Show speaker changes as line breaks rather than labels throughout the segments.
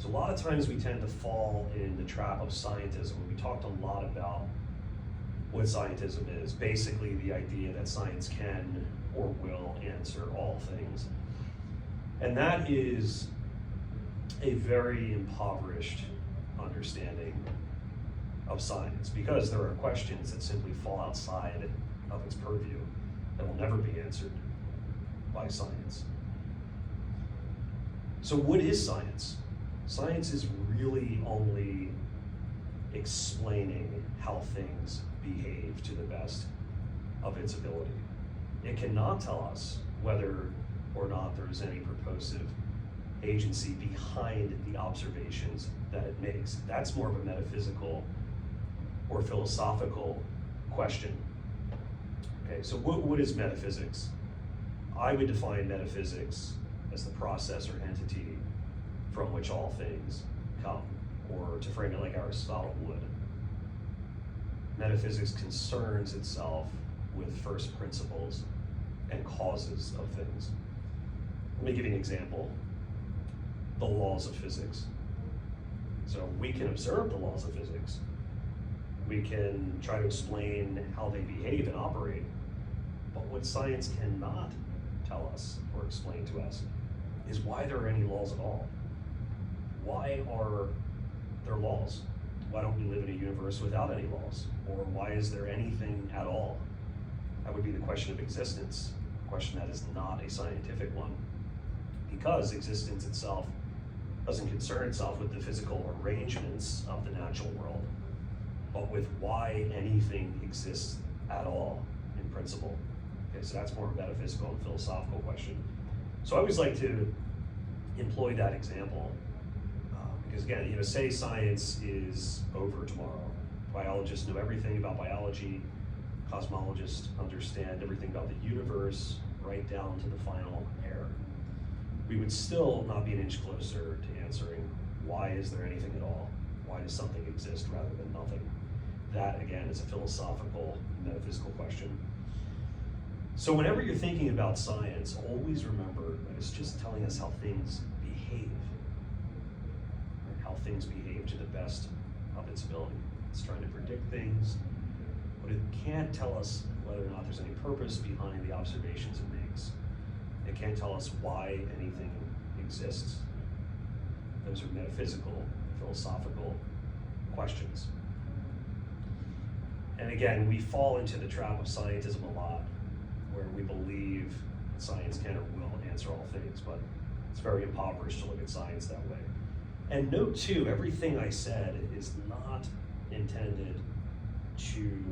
So a lot of times we tend to fall in the trap of scientism. We talked a lot about what scientism is. Basically the idea that science can or will answer all things. And that is a very impoverished understanding of science, because there are questions that simply fall outside of its purview that will never be answered by science. So what is science? Science is really only explaining how things behave to the best of its ability. It cannot tell us whether or not there is any purposive agency behind the observations that it makes. That's more of a metaphysical or philosophical question. Okay, so what is metaphysics? I would define metaphysics as the process or entity from which all things come, or to frame it like Aristotle would, metaphysics concerns itself with first principles and causes of things. Let me give you an example. The laws of physics. So we can observe the laws of physics. We can try to explain how they behave and operate. But what science cannot tell us or explain to us is why there are any laws at all. Why are there laws? Why don't we live in a universe without any laws? Or why is there anything at all? That would be the question of existence, a question that is not a scientific one, because existence itself doesn't concern itself with the physical arrangements of the natural world, but with why anything exists at all in principle. Okay, so that's more a metaphysical and philosophical question. So I always like to employ that example, because again, say science is over tomorrow. Biologists know everything about biology. Cosmologists understand everything about the universe, right down to the final air. We would still not be an inch closer to answering, why is there anything at all? Why does something exist rather than nothing? That, again, is a philosophical, metaphysical question. So whenever you're thinking about science, always remember that it's just telling us how things behave, right? How things behave to the best of its ability. It's trying to predict things, but it can't tell us whether or not there's any purpose behind the observations it makes. It can't tell us why anything exists. Those are metaphysical, philosophical questions. And again, we fall into the trap of scientism a lot, where we believe science can or will answer all things, but it's very impoverished to look at science that way. And note too, everything I said is not intended to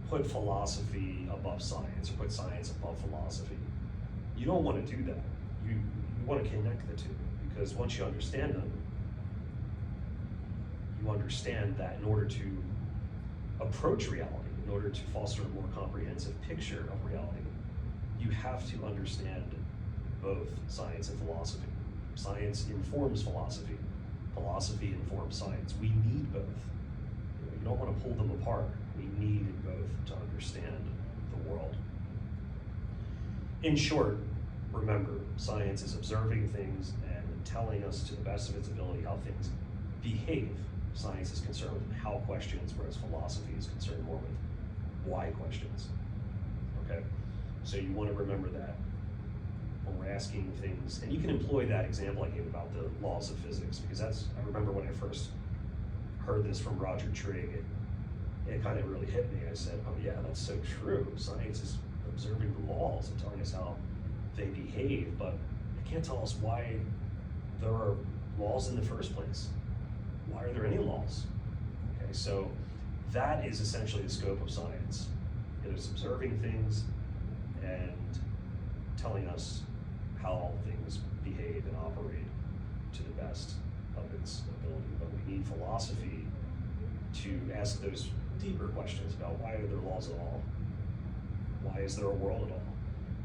put philosophy above science or put science above philosophy. You don't want to do that. You want to connect the two, because once you understand them, you understand that in order to approach reality, in order to foster a more comprehensive picture of reality, you have to understand both science and philosophy. Science informs philosophy. Philosophy informs science. We need both. You don't want to pull them apart. We need both to understand the world. In short, remember, science is observing things and telling us to the best of its ability how things behave. Science is concerned with how questions, whereas philosophy is concerned more with why questions. Okay? So you want to remember that when we're asking things, and you can employ that example I gave about the laws of physics, because I remember when I first heard this from Roger Trigg, it kind of really hit me. I said, oh yeah, that's so true. Science is observing the laws and telling us how they behave, but it can't tell us why there are laws in the first place. Why are there any laws? Okay, so that is essentially the scope of science. It is observing things and telling us how things behave and operate to the best of its ability. But we need philosophy to ask those deeper questions about why are there laws at all? Why is there a world at all?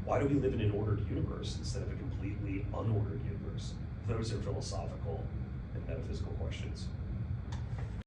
Why do we live in an ordered universe instead of a completely unordered universe? Those are philosophical and metaphysical questions.